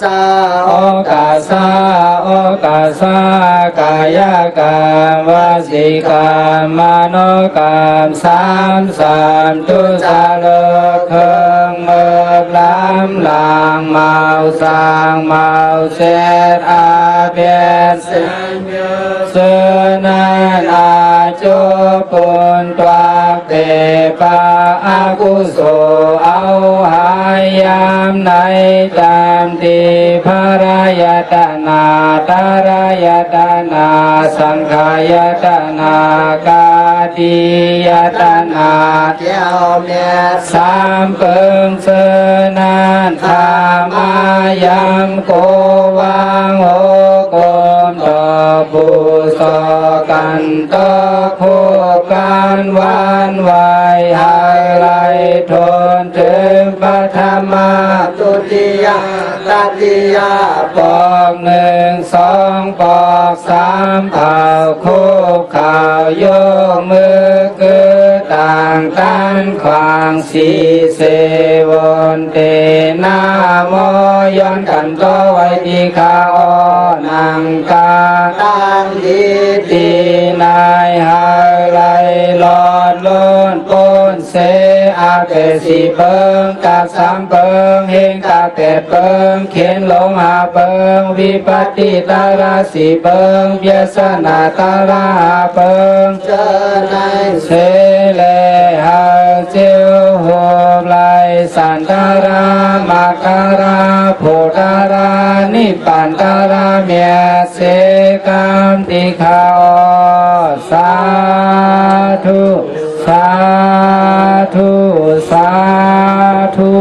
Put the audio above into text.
สาโอกาสาโอกาสากายกรรมวสีกรรมมโนกรรมสามตุสาโลกเครื่องเมือกล้ำลางเมาสางเมาเสดอาเบียนเสนเสนันอาจุปุนตวาเตปะอากุโสเอาหายามในตามติภรายตนาตารายตนาสังขายตนากาติยตนาเกี่ยวเมียสามเปิงเสนันธามายามโกวังโหกมต่อบุษกันต่อคู่กันวันไหวหายไหลทนถึงปัทมาตุติยาตติยาปอกหนึ่งสองปอกสามเผ่าคู่ข่าวโยกมือคือต่างกันขวางสีเสวนเตนาโมย้อนกันต่อไว้ที่ข้าอนังกาตังทิตีนายหายไหลหลอดล้นปนเสอาเกสีเปิงกาสามเปิงเฮงกาเตเปิงเขียนลงหาเปิงวิปัตติตาราสีเปิงเบียสนาตาราเปิงเจนายเสเลหาเจียวหัวไหลสันตารามาการาโพตารานิปันตาราเมียเสกามติขาวสาธุสาธุสาธุ